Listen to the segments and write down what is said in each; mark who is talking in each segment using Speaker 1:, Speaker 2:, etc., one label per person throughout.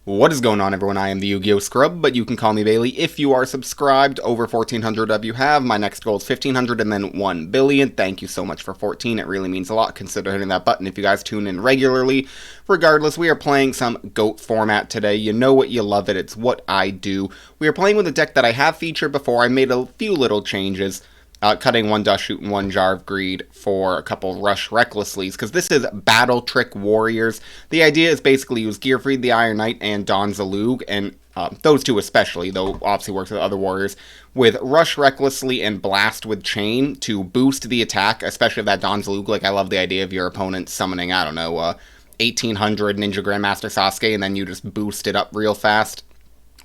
Speaker 1: What is going on, everyone? I am the YuGiOh Scrub, but you can call me Bailey if you are subscribed. Over 1,400 of you have. My next goal is 1,500 and then 1 billion. Thank you so much for 14. It really means a lot. Consider hitting that button if you guys tune in regularly. Regardless, we are playing some GOAT format today. You know what, you love it. It's what I do. We are playing with a deck that I have featured before. I made a few little changes. Cutting one Dust Shoot and one Jar of Greed for a couple Rush Recklessly's, because this is Battle Trick Warriors. The idea is basically use Gearfried the Iron Knight and Don Zalug, and those two especially, though obviously works with other warriors, with Rush Recklessly and Blast with Chain to boost the attack, especially if that Don Zalug. Like, I love the idea of your opponent summoning, I don't know, 1800 Ninja Grandmaster Sasuke, and then you just boost it up real fast.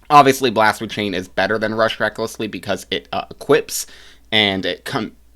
Speaker 1: Obviously, Blast with Chain is better than Rush Recklessly because it equips, and it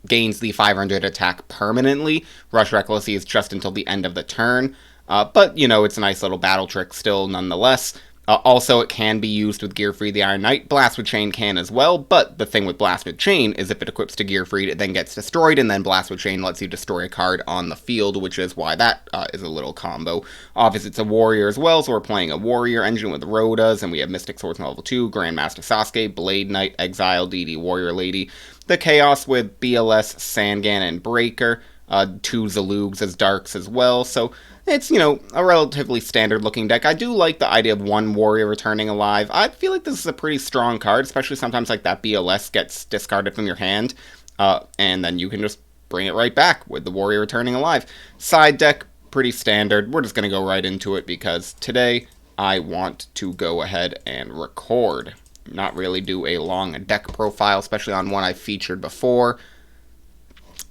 Speaker 1: gains the 500 attack permanently. Rush Recklessly is just until the end of the turn. But, you know, it's a nice little battle trick still, nonetheless. Also, it can be used with Gearfried the Iron Knight. Blast with Chain can as well, but the thing with Blast with Chain is if it equips to Gearfried, it then gets destroyed, and then Blast with Chain lets you destroy a card on the field, which is why that is a little combo. Obviously, it's a warrior as well, so we're playing a warrior engine with Rhodas, and we have Mystic Swordsman level 2, Grandmaster Sasuke, Blade Knight, Exile, DD, Warrior Lady. The Chaos with BLS, Sangan, and Breaker. 2 Zalugs as Darks as well, so it's, you know, a relatively standard-looking deck. I do like the idea of one warrior returning alive. I feel like this is a pretty strong card, especially sometimes like that BLS gets discarded from your hand, and then you can just bring it right back with the warrior returning alive. Side deck, pretty standard. We're just going to go right into it because today I want to go ahead and record. Not really do a long deck profile, especially on one I've featured before.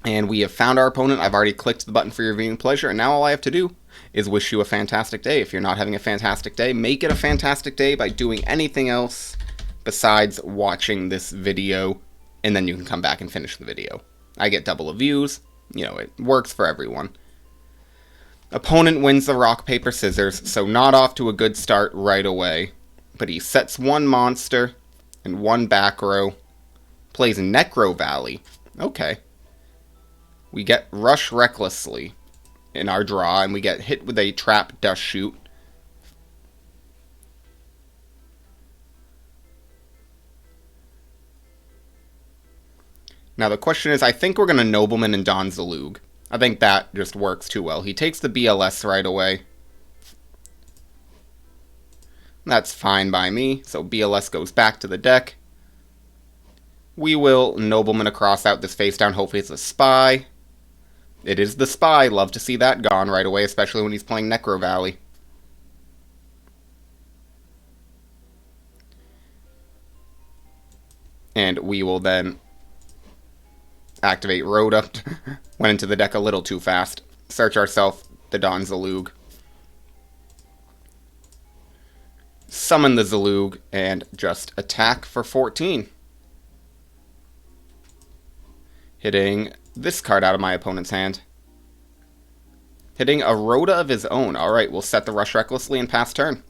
Speaker 1: And we have found our opponent. I've already clicked the button for your viewing pleasure, and now all I have to do is wish you a fantastic day. If you're not having a fantastic day, make it a fantastic day by doing anything else besides watching this video, and then you can come back and finish the video. I get double the views. You know, it works for everyone. Opponent wins the rock, paper, scissors, so not off to a good start right away. But he sets one monster and one back row. Plays Necro Valley. Okay. We get Rush Recklessly in our draw, and we get hit with a Trap Dust Shoot. Now the question is, I think we're going to Nobleman and Don Zalug. I think that just works too well. He takes the BLS right away. That's fine by me, so BLS goes back to the deck. We will Nobleman across out this face down. Hopefully it's a Spy. It is the Spy. Love to see that gone right away, especially when he's playing Necro Valley. And we will then activate Rhoda. Went into the deck a little too fast. Search ourselves the Don Zalug. Summon the Zalug and just attack for 14. Hitting this card out of my opponent's hand. Hitting a Rhoda of his own. Alright, we'll set the Rush Recklessly and pass turn.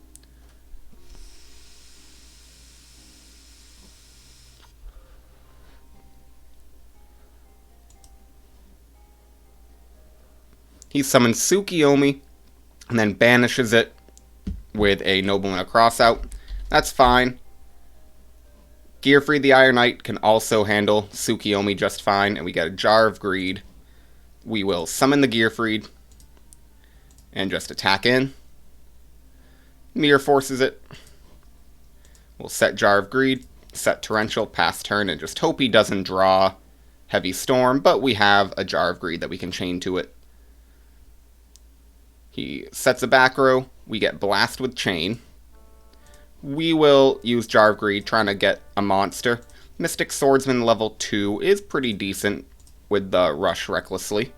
Speaker 1: He summons Tsukiyomi and then banishes it with a Nobleman across out. That's fine. Gearfried the Iron Knight can also handle Tsukiyomi just fine, and we get a Jar of Greed. We will summon the Gearfried and just attack in. Mirror forces it. We'll set Jar of Greed, set Torrential, pass turn, and just hope he doesn't draw Heavy Storm, but we have a Jar of Greed that we can chain to it. He sets a back row. We get Blast with Chain. We will use Jar of Greed, trying to get a monster. Mystic Swordsman level 2 is pretty decent with the Rush Recklessly.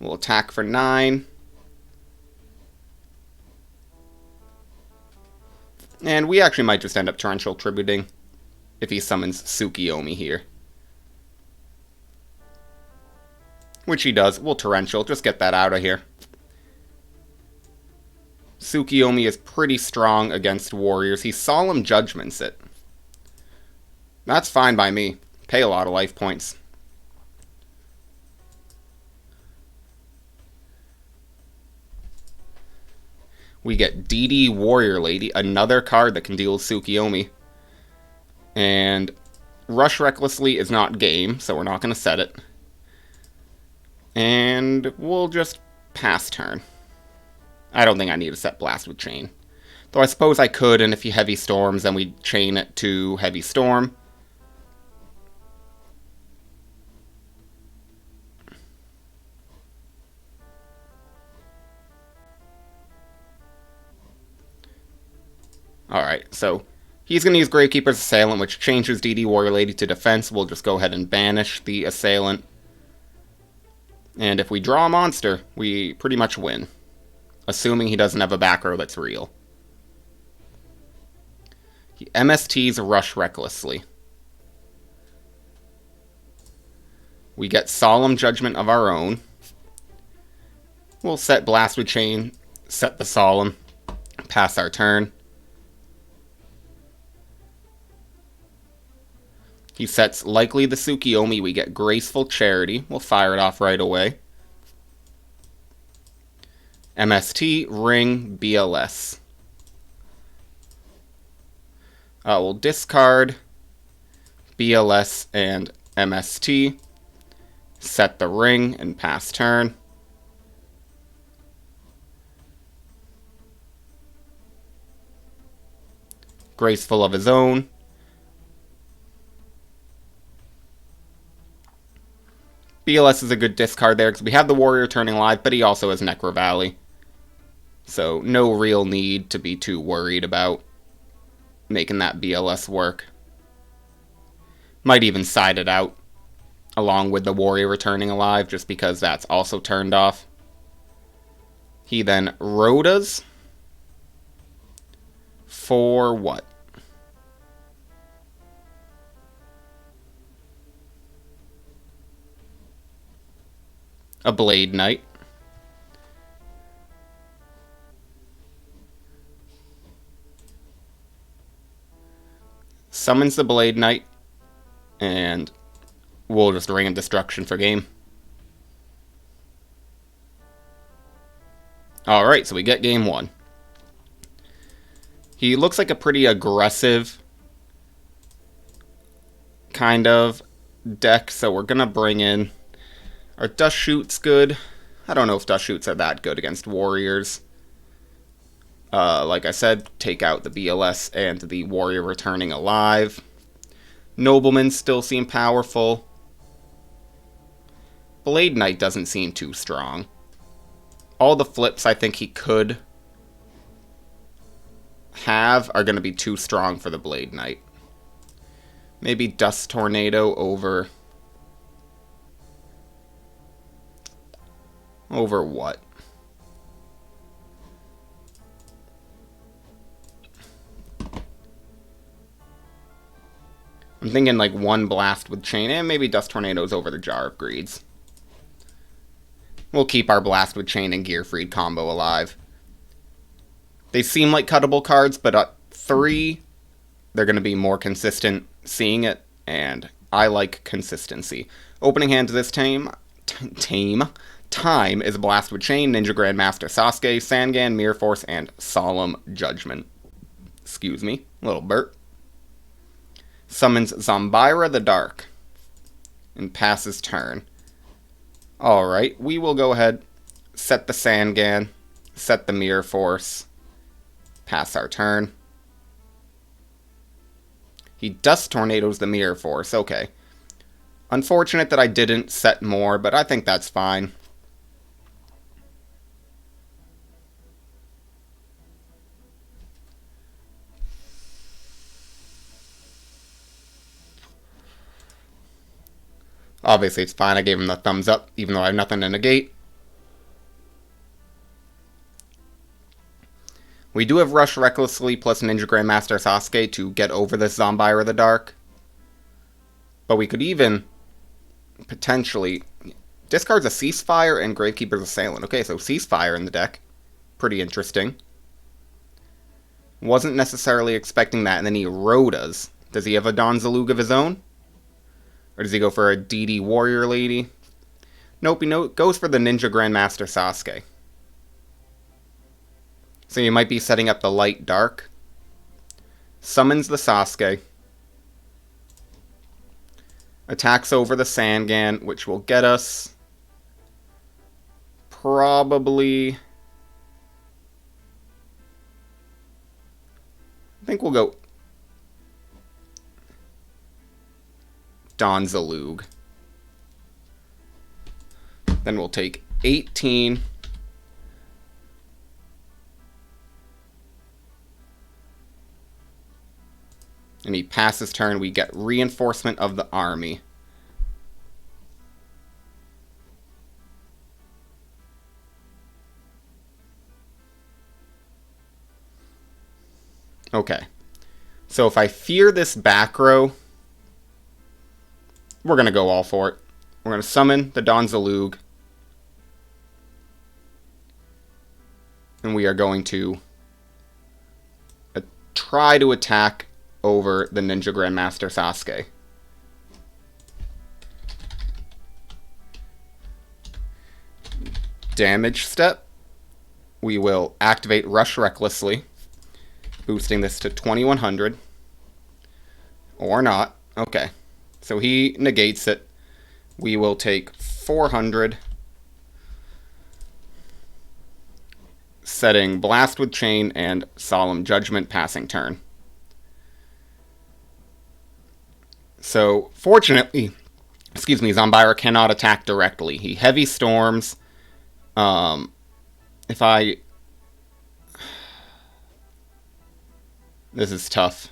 Speaker 1: We'll attack for 9. And we actually might just end up Torrential Tributing if he summons Tsukiyomi here. Which he does. We'll Torrential. Just get that out of here. Tsukiyomi is pretty strong against warriors. He Solemn Judgments it. That's fine by me. Pay a lot of life points. We get DD Warrior Lady, another card that can deal with Tsukiyomi. And Rush Recklessly is not game, so we're not going to set it. And we'll just pass turn. I don't think I need to set Blast with Chain. Though I suppose I could, and if he Heavy Storms, then we chain it to Heavy Storm. Alright, so he's going to use Gravekeeper's Assailant, which changes DD Warrior Lady to defense. We'll just go ahead and banish the Assailant. And if we draw a monster, we pretty much win. Assuming he doesn't have a back row that's real. He MSTs Rush Recklessly. We get Solemn Judgment of our own. We'll set Blast with Chain, set the Solemn, pass our turn. He sets Likely the Tsukiyomi, we get Graceful Charity. We'll fire it off right away. MST, Ring, BLS. We'll discard BLS and MST. Set the Ring and pass turn. Graceful of his own. BLS is a good discard there because we have the Warrior turning live, but he also has Necro Valley. So no real need to be too worried about making that BLS work. Might even side it out along with the Warrior returning alive just because that's also turned off. He then Rhodas for what? A Blade Knight. Summons the Blade Knight, and we'll just Ring of Destruction for game. Alright, so we get game one. He looks like a pretty aggressive kind of deck, so we're going to bring in... Our Dust Shoot's good. I don't know if Dust Shoots are that good against Warriors. Like I said, take out the BLS and the Warrior returning alive. Noblemen still seem powerful. Blade Knight doesn't seem too strong. All the flips I think he could have are going to be too strong for the Blade Knight. Maybe Dust Tornado over... Over what? I'm thinking like one Blast with Chain, and maybe Dust Tornadoes over the Jar of Greeds. We'll keep our Blast with Chain and Gearfried combo alive. They seem like cuttable cards, but at 3, they're going to be more consistent seeing it, and I like consistency. Opening hand to this time is Blast with Chain, Ninja Grandmaster Sasuke, Sangan, Mirror Force, and Solemn Judgment. Excuse me, little burp. Summons Zombira the Dark and passes turn. Alright, we will go ahead, set the Sangan, set the Mirror Force, pass our turn. He Dust Tornadoes the Mirror Force, okay. Unfortunate that I didn't set more, but I think that's fine. Obviously, it's fine. I gave him the thumbs up, even though I have nothing to negate. We do have Rush Recklessly plus Ninja Grandmaster Sasuke to get over this Zombira the Dark. But we could even potentially... Discards a Ceasefire and Gravekeeper's Assailant. Okay, so Ceasefire in the deck. Pretty interesting. Wasn't necessarily expecting that. And then he Rhodas. Does he have a Donzalug of his own? Or does he go for a DD Warrior Lady? Nope, he goes for the Ninja Grandmaster Sasuke. So you might be setting up the light dark. Summons the Sasuke. Attacks over the Sangan, which will get us probably... I think we'll go Donzalug. Then we'll take 18. And he passes turn. We get reinforcement of the army. Okay. So if I fear this back row, we're going to go all for it. We're going to summon the Donzalug. And we are going to try to attack over the Ninja Grandmaster Sasuke. Damage step. We will activate Rush Recklessly, boosting this to 2100. Or not. Okay. So he negates it. We will take 400. Setting Blast with Chain and Solemn Judgment passing turn. So, fortunately, Zambira cannot attack directly. He heavy storms. This is tough.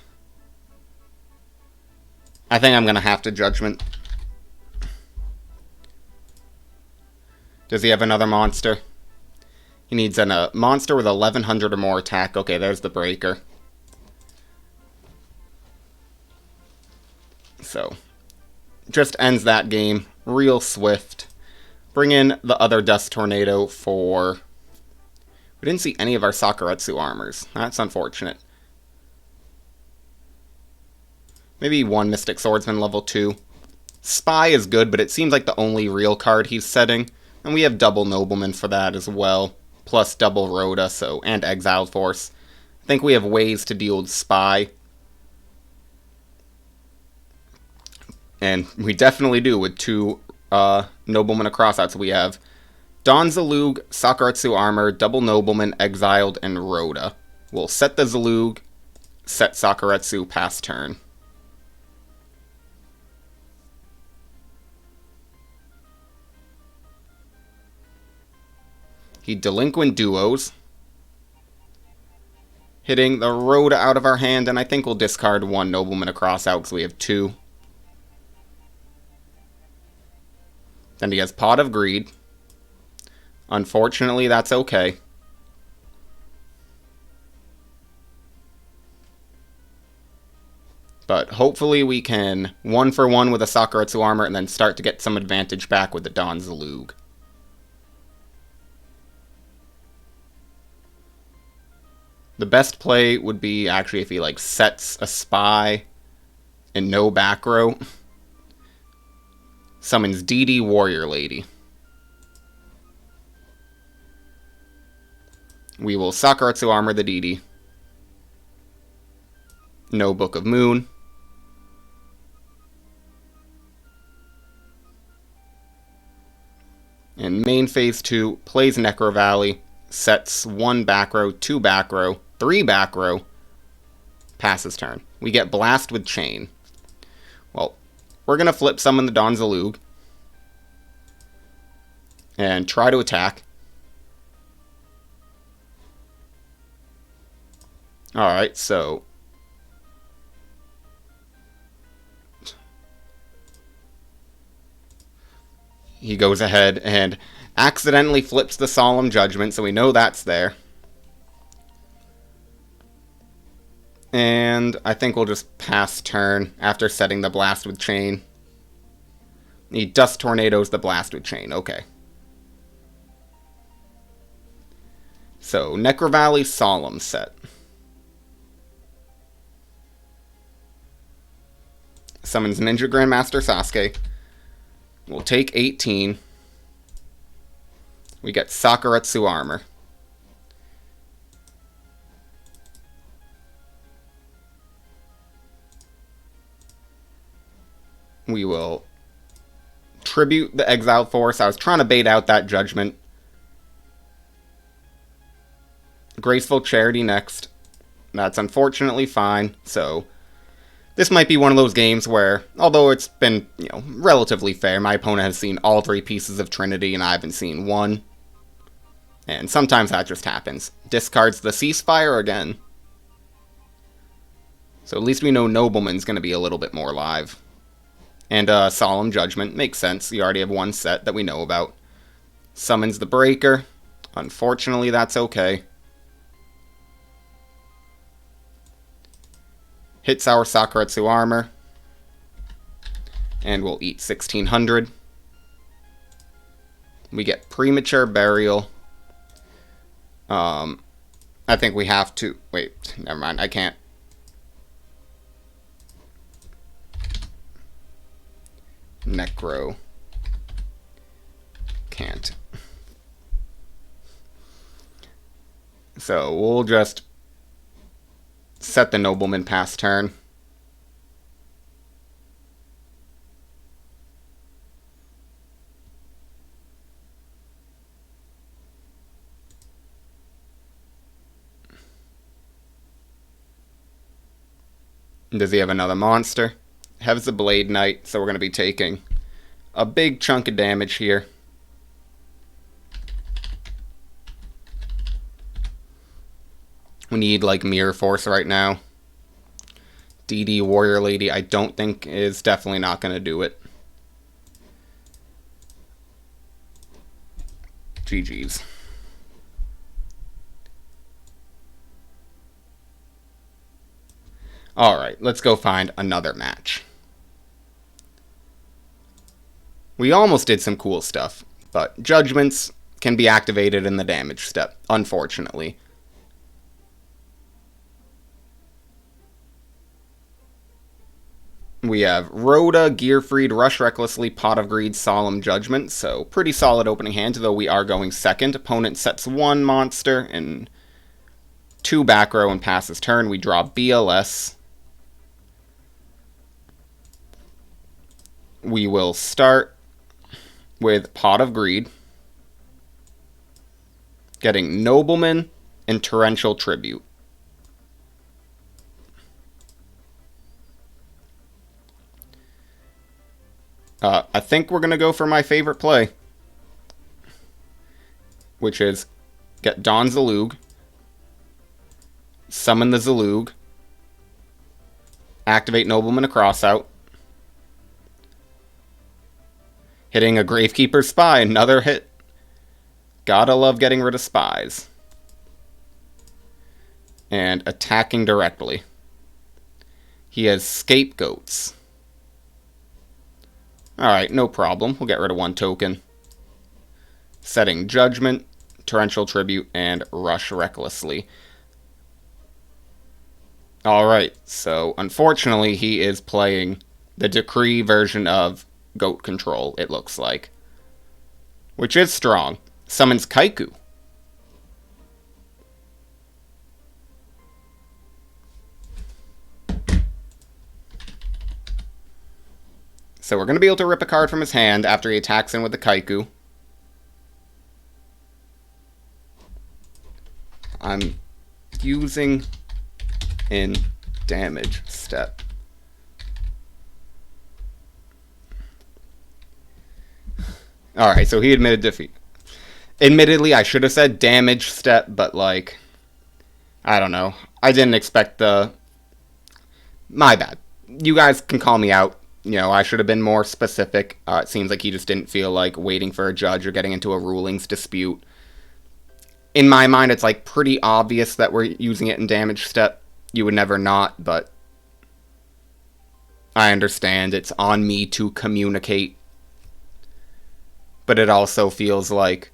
Speaker 1: I think I'm going to have to Judgment. Does he have another monster? He needs a monster with 1100 or more attack. Okay, there's the breaker. So, just ends that game real swift. Bring in the other Dust Tornado for... We didn't see any of our Sakuretsu armors. That's unfortunate. Maybe one Mystic Swordsman level 2. Spy is good, but it seems like the only real card he's setting. And we have double Nobleman for that as well. Plus double Rhoda, and Exiled Force. I think we have ways to deal with Spy. And we definitely do with 2 Noblemen across out. So we have Donzalug, Sakuretsu Armor, double Nobleman, Exiled, and Rhoda. We'll set the Zalug, set Sakuretsu, pass turn. He Delinquent Duos, hitting the Rhoda out of our hand, and I think we'll discard 1 Nobleman across out because we have 2. Then he has Pot of Greed. Unfortunately, that's okay. But hopefully we can 1-for-1 with a Sakuretsu Armor and then start to get some advantage back with the Donzalug. The best play would be actually if he sets a Spy and no back row. Summons DD Warrior Lady. We will Sakuretsu Armor the DD. No Book of Moon. And main phase 2 plays Necro Valley. Sets 1 back row, 2 back row, 3 back row, passes turn. We get Blast with Chain. Well, we're going to flip summon the Donzalug and try to attack. Alright, so he goes ahead and accidentally flips the Solemn Judgment, so we know that's there. And I think we'll just pass turn after setting the Blast with Chain. He Dust Tornadoes the Blast with Chain, okay. So, Necro Valley Solemn set. Summons Ninja Grandmaster Sasuke. We'll take 18. We get Sakuretsu Armor. We will tribute the Exiled Force. I was trying to bait out that Judgment. Graceful Charity next. That's unfortunately fine, so this might be one of those games where, although it's been, relatively fair, my opponent has seen all 3 pieces of Trinity and I haven't seen one. And sometimes that just happens. Discards the Ceasefire again. So at least we know Nobleman's going to be a little bit more live. And Solemn Judgment. Makes sense. You already have one set that we know about. Summons the Breaker. Unfortunately, that's okay. Hits our Sakuretsu armor. And we'll eat 1600. We get Premature Burial. I think we have to... Wait, never mind. I can't. Necro. Can't. So we'll just set the Nobleman pass turn. Does he have another monster? Has the Blade Knight, so we're going to be taking a big chunk of damage here. We need, like, Mirror Force right now. DD Warrior Lady, I don't think is definitely not going to do it. GG's. Alright, let's go find another match. We almost did some cool stuff, but Judgments can be activated in the damage step, unfortunately. We have Rhoda, Gearfried, Rush Recklessly, Pot of Greed, Solemn Judgment, so pretty solid opening hand, though we are going second. Opponent sets 1 monster and 2 back row and passes turn. We draw BLS. We will start with Pot of Greed, getting Nobleman and Torrential Tribute. I think we're going to go for my favorite play, which is get Don Zalug, summon the Zalug, activate Nobleman a crossout, hitting a Gravekeeper Spy, another hit. Gotta love getting rid of spies. And attacking directly. He has Scapegoats. Alright, no problem. We'll get rid of 1 token. Setting Judgment, Torrential Tribute, and Rush Recklessly. Alright, so unfortunately he is playing the Decree version of Goat Control, it looks like. Which is strong. Summons Kaiku. So we're going to be able to rip a card from his hand after he attacks in with the Kaiku. I'm using in damage step. Alright, so he admitted defeat. Admittedly, I should have said damage step, but like, I don't know. I didn't expect the... My bad. You guys can call me out. I should have been more specific. It seems like he just didn't feel like waiting for a judge or getting into a rulings dispute. In my mind, it's like pretty obvious that we're using it in damage step. You would never not, but I understand it's on me to communicate. But it also feels like,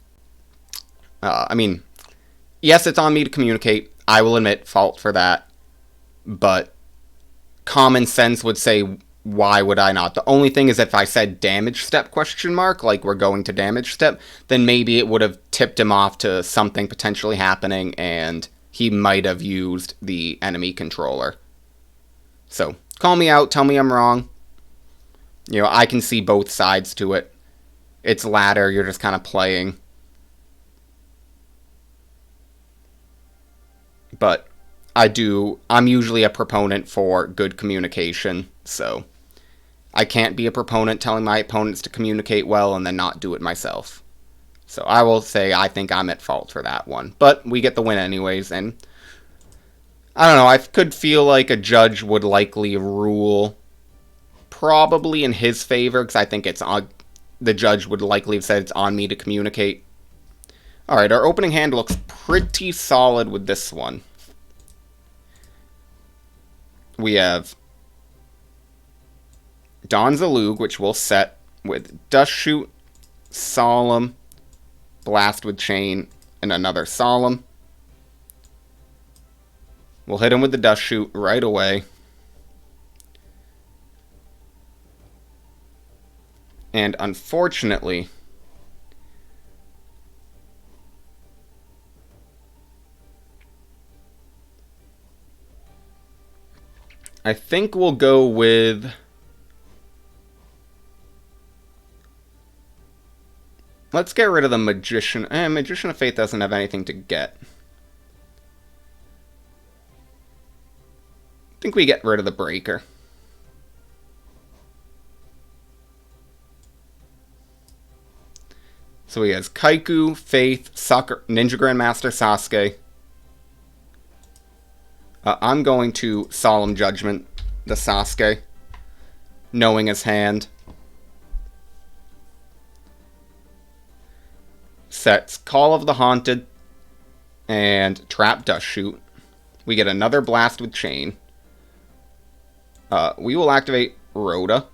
Speaker 1: yes, it's on me to communicate. I will admit fault for that. But common sense would say, why would I not? The only thing is if I said damage step ? Like we're going to damage step, then maybe it would have tipped him off to something potentially happening and he might have used the enemy controller. So, call me out, tell me I'm wrong. You know, I can see both sides to it. It's ladder, you're just kind of playing. But I'm usually a proponent for good communication, so I can't be a proponent telling my opponents to communicate well and then not do it myself. So I will say I think I'm at fault for that one. But we get the win anyways, and I don't know, I could feel like a judge would likely rule probably in his favor, because I think it's on, the judge would likely have said it's on me to communicate. Alright, our opening hand looks pretty solid with this one. We have Don Zalug, which we'll set with Dust Shoot, Solemn, Blast with Chain, and another Solemn. We'll hit him with the Dust Shoot right away. And unfortunately, I think we'll go with... Let's get rid of the Magician. Magician of Faith doesn't have anything to get. I think we get rid of the Breaker. So he has Kaiku, Faith, Ninja Grandmaster Sasuke. I'm going to Solemn Judgment the Sasuke, knowing his hand. Sets Call of the Haunted and Trap Dust Shoot. We get another Blast with Chain. We will activate Rhoda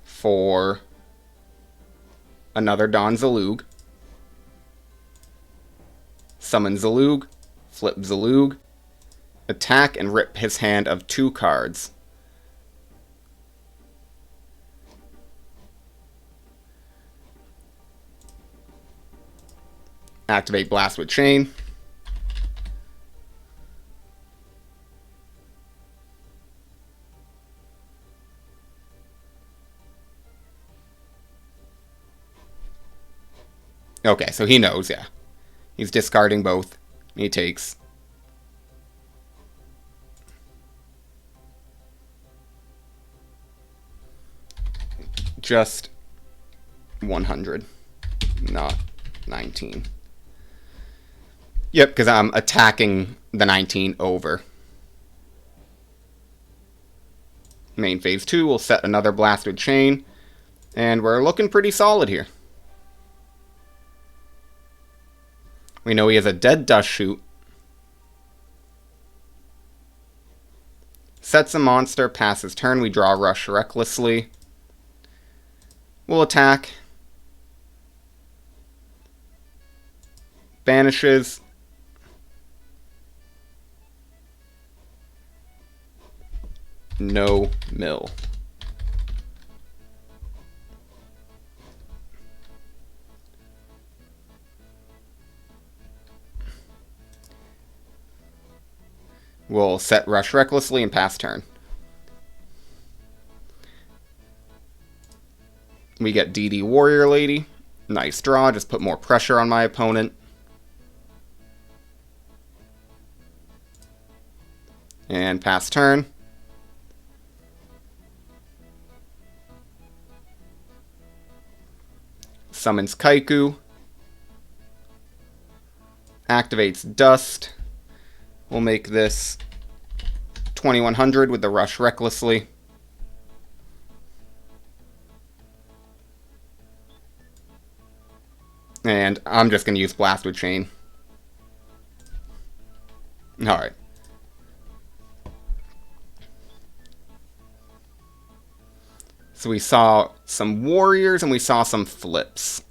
Speaker 1: for another Don Zalug. Summon Zalug, flip Zalug, attack and rip his hand of 2 cards. Activate Blast with Chain. Okay, so he knows, yeah. He's discarding both. He takes. Just 100, not 19. Yep, because I'm attacking the 19 over. Main phase 2, we'll set another Blast with Chain, and we're looking pretty solid here. We know he has a dead Dust Shoot. Sets a monster, passes turn, we draw Rush recklessly. We'll attack. Banishes. No mill. We'll set Rush recklessly and pass turn. We get DD Warrior Lady. Nice draw, just put more pressure on my opponent. And pass turn. Summons Kaiku. Activates Dust. We'll make this 2100 with the Rush recklessly. And I'm just going to use Blast with Chain. Alright. So we saw some warriors and we saw some flips.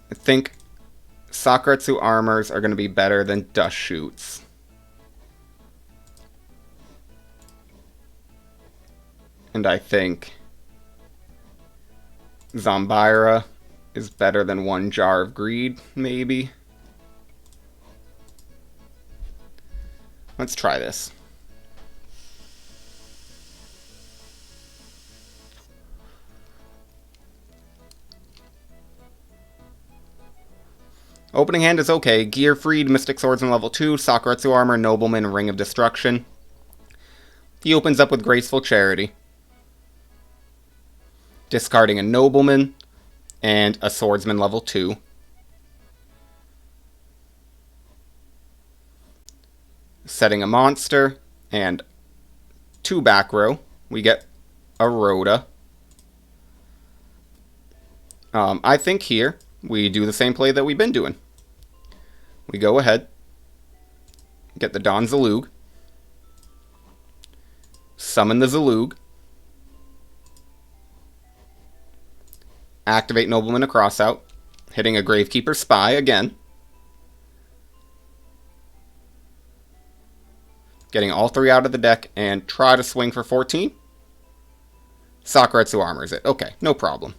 Speaker 1: I think Sakuretsu armors are going to be better than Dust Shoots. And I think Zombira is better than 1 Jar of Greed, maybe. Let's try this. Opening hand is okay. Gear Freed, Mystic Swordsman level 2, Sakuretsu Armor, Nobleman, Ring of Destruction. He opens up with Graceful Charity. Discarding a Nobleman and a Swordsman level 2. Setting a monster and 2 back row. We get a Rhoda. I think here we do the same play that we've been doing. We go ahead, get the Don Zalug, summon the Zalug, activate Nobleman across out, hitting a Gravekeeper Spy again, getting all 3 out of the deck, and try to swing for 14. Sakuretsu Armors it. Okay, no problem.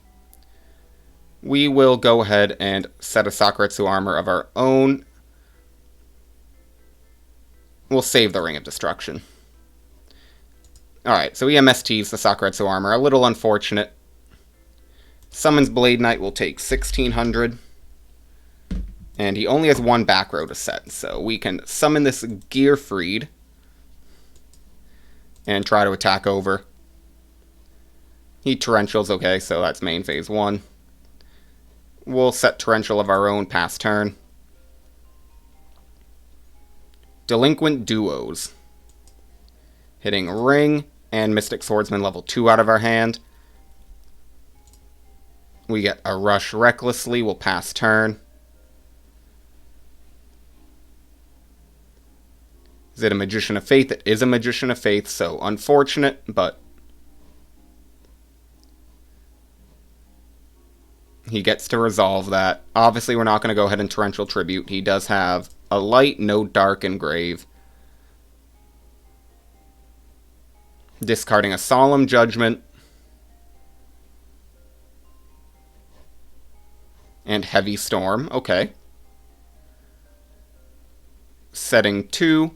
Speaker 1: We will go ahead and set a Sakuretsu Armor of our own. We'll save the Ring of Destruction. Alright, so he MSTs the Sakuretsu Armor. A little unfortunate. Summons Blade Knight will take 1,600. And he only has 1 back row to set, so we can summon this Gear Freed and try to attack over. He Torrential's okay, so that's main phase 1. We'll set Torrential of our own, pass turn. Delinquent Duos. Hitting Ring and Mystic Swordsman level 2 out of our hand. We get a Rush Recklessly, we'll pass turn. Is it a Magician of Faith? It is a Magician of Faith, so unfortunate, but he gets to resolve that. Obviously, we're not going to go ahead and Torrential Tribute. He does have a light, no dark, and grave. Discarding a Solemn Judgment. And Heavy Storm. Okay. Setting 2.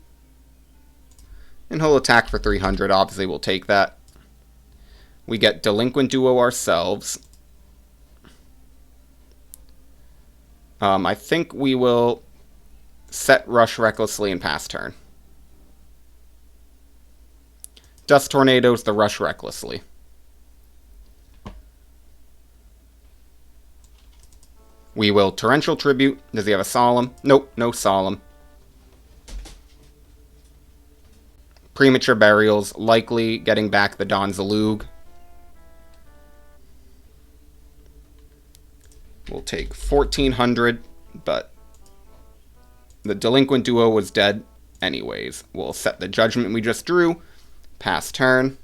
Speaker 1: And he'll attack for 300. Obviously, we'll take that. We get Delinquent Duo ourselves. I think we will set Rush Recklessly and pass turn. Dust Tornadoes the Rush Recklessly. We will Torrential Tribute. Does he have a Solemn? Nope, no Solemn. Premature Burials, likely getting back the Don Zalug. We'll take 1,400, but the Delinquent Duo was dead anyways. We'll set the Judgment we just drew, pass turn.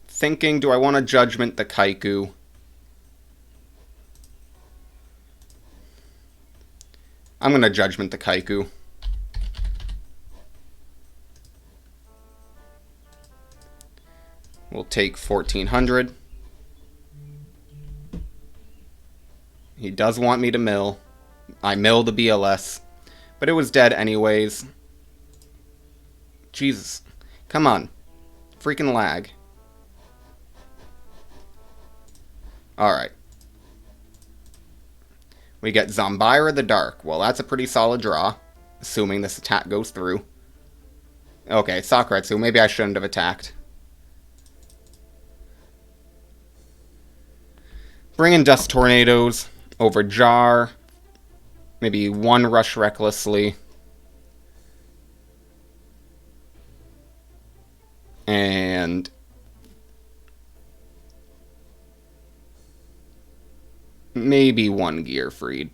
Speaker 1: Thinking, do I want to Judgment the Kaiku? I'm going to Judgment the Kaiku. We'll take 1,400. He does want me to mill. I mill the BLS. But it was dead anyways. Jesus. Come on. Freaking lag. Alright. We get Zombira the Dark. Well, that's a pretty solid draw. Assuming this attack goes through. Okay, Sakuretsu. Maybe I shouldn't have attacked. Bring in Dust Tornadoes over Jar. Maybe 1 Rush Recklessly. And maybe 1 Gear Freed.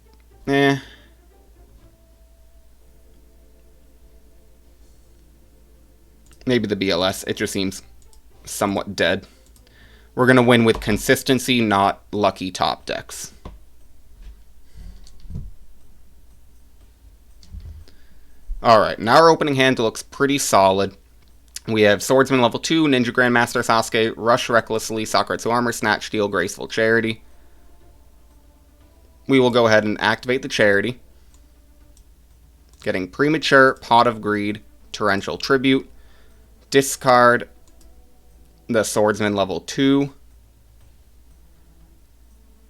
Speaker 1: Maybe the BLS. It just seems somewhat dead. We're going to win with consistency, not lucky top decks. Alright, now our opening hand looks pretty solid. We have Swordsman level 2, Ninja Grandmaster Sasuke, Rush Recklessly, Sakuretsu Armor, Snatch Steal, Graceful Charity. We will go ahead and activate the Charity. Getting Premature, Pot of Greed, Torrential Tribute, discard the Swordsman level 2,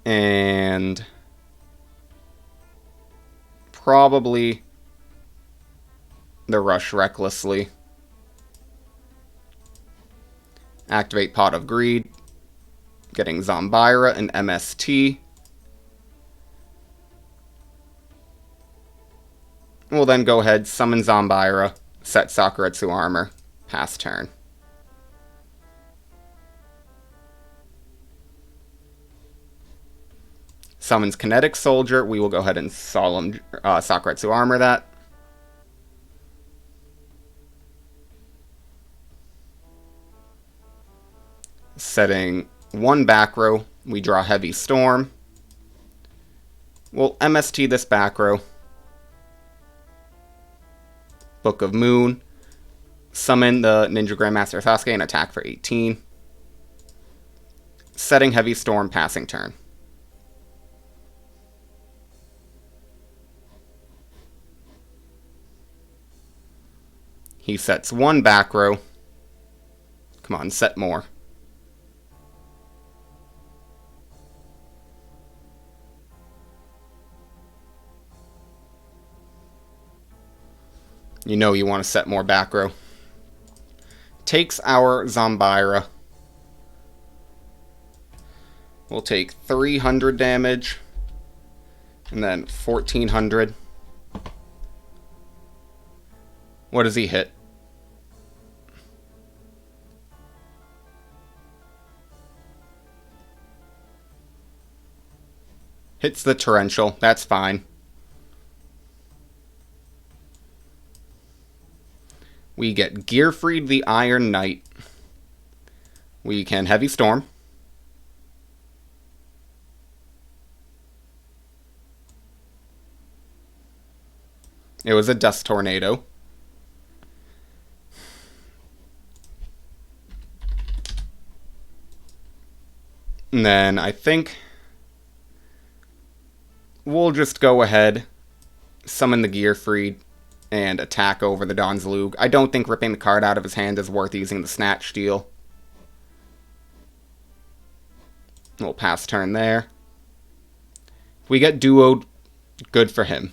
Speaker 1: and probably the Rush Recklessly. Activate Pot of Greed, getting Zombira and MST. We'll then go ahead, summon Zombira, set Sakuretsu Armor, pass turn. Summons Kinetic Soldier, we will go ahead and Solemn Sakuretsu Armor that. Setting one back row, we draw Heavy Storm. We'll MST this back row. Book of Moon. Summon the Ninja Grandmaster Sasuke and attack for 18. Setting Heavy Storm, passing turn. He sets one back row. Come on, set more. You know you want to set more back row. Takes our Zombira. We'll take 300 damage. And then 1400. What does he hit? Hits the Torrential. That's fine. We get Gearfried the Iron Knight. We can Heavy Storm. It was a Dust Tornado. And then I think we'll just go ahead, summon the Gearfried, and attack over the Donzalug. I don't think ripping the card out of his hand is worth using the Snatch Steal. We'll pass turn there. If we get duoed, good for him.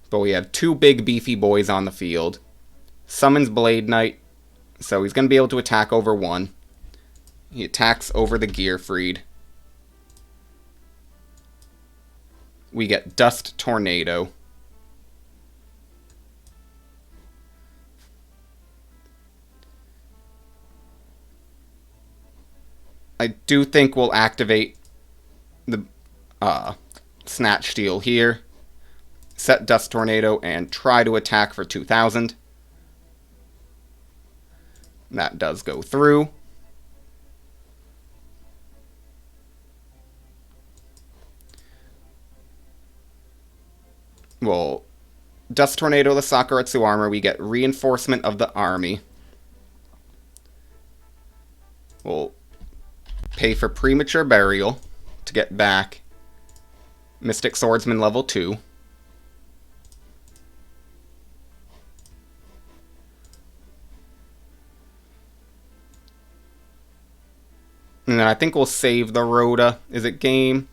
Speaker 1: But we have two big beefy boys on the field. Summons Blade Knight, so he's going to be able to attack over one. He attacks over the Gearfried. We get Dust Tornado. I do think we'll activate the Snatch Steal here. Set Dust Tornado and try to attack for 2000. That does go through. We'll Dust Tornado the Sakuretsu Armor. We get Reinforcement of the Army. We'll pay for Premature Burial to get back Mystic Swordsman level 2. And then I think we'll save the Rhoda. Is it game?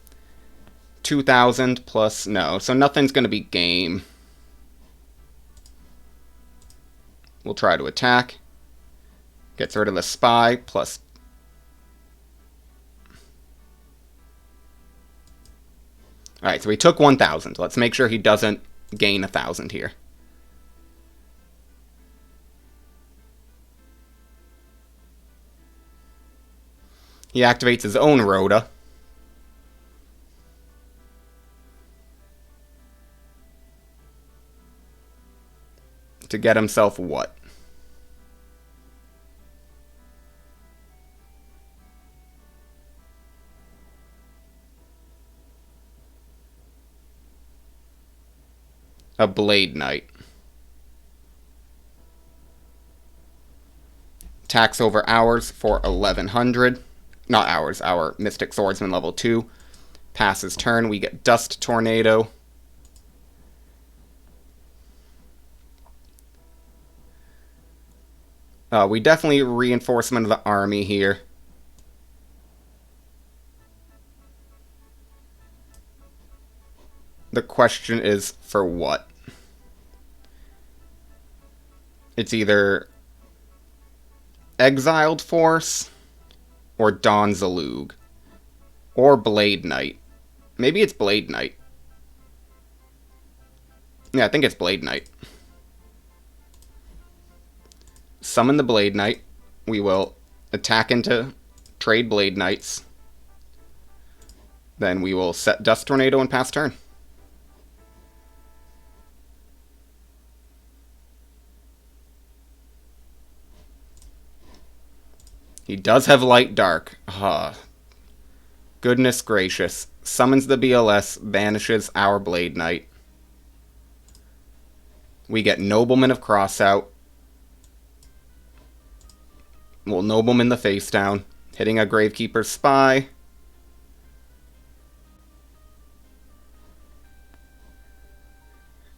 Speaker 1: 2000 plus... No, so nothing's going to be game. We'll try to attack. Gets rid of the Spy, plus... Alright, so he took 1000. Let's make sure he doesn't gain 1000 here. He activates his own Rhoda. To get himself what? A Blade Knight. Attacks over ours for 1100. Not ours, our Mystic Swordsman level 2. Passes turn, we get Dust Tornado. We definitely reinforcement of the army here. The question is, for what? It's either Exiled Force, or Dawn Zalug, or Blade Knight. Maybe it's Blade Knight. Yeah, I think it's Blade Knight. Summon the Blade Knight. We will attack into trade Blade Knights. Then we will set Dust Tornado and pass turn. He does have Light Dark. Goodness gracious. Summons the BLS, banishes our Blade Knight. We get Nobleman of Crossout. We'll Nobleman the face down, hitting a Gravekeeper's Spy.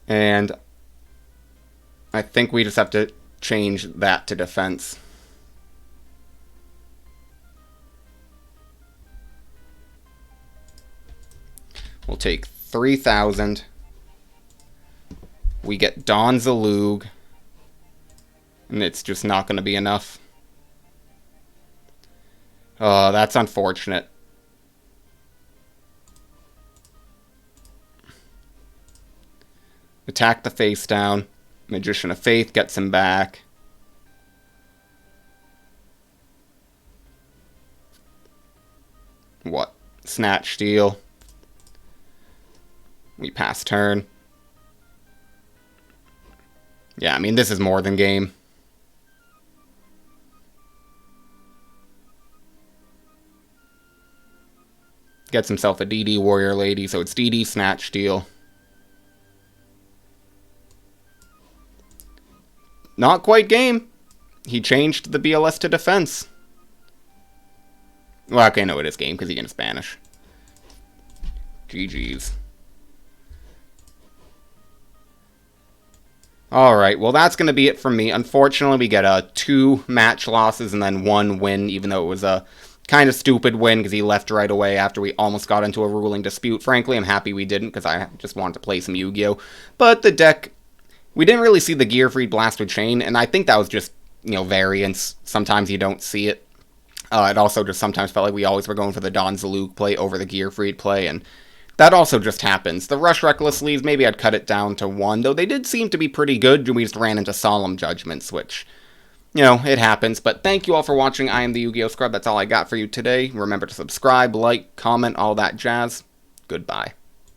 Speaker 1: And I think we just have to change that to defense. We'll take 3,000. We get Dawn Zalug. And it's just not going to be enough. Oh, that's unfortunate. Attack the face down. Magician of Faith gets him back. What? Snatch Steal. We pass turn. Yeah, I mean, this is more than game. Gets himself a DD Warrior Lady, so it's DD Snatch Steal. Not quite game. He changed the BLS to defense. Well, okay, no, it is game, because he can Spanish. GG's. Alright, well that's going to be it from me. Unfortunately, we get 2 match losses and then 1 win, even though it was a kind of stupid win because he left right away after we almost got into a ruling dispute. Frankly, I'm happy we didn't because I just wanted to play some Yu-Gi-Oh! But the deck, we didn't really see the Gearfried Blaster Chain, and I think that was just, variance. Sometimes you don't see it. It also just sometimes felt like we always were going for the Dawn Zalug play over the Gearfried play, and that also just happens. The Rush Reckless leads, maybe I'd cut it down to 1, though they did seem to be pretty good. We just ran into Solemn Judgments, which, it happens. But thank you all for watching. I am the Yu-Gi-Oh! Scrub. That's all I got for you today. Remember to subscribe, like, comment, all that jazz. Goodbye.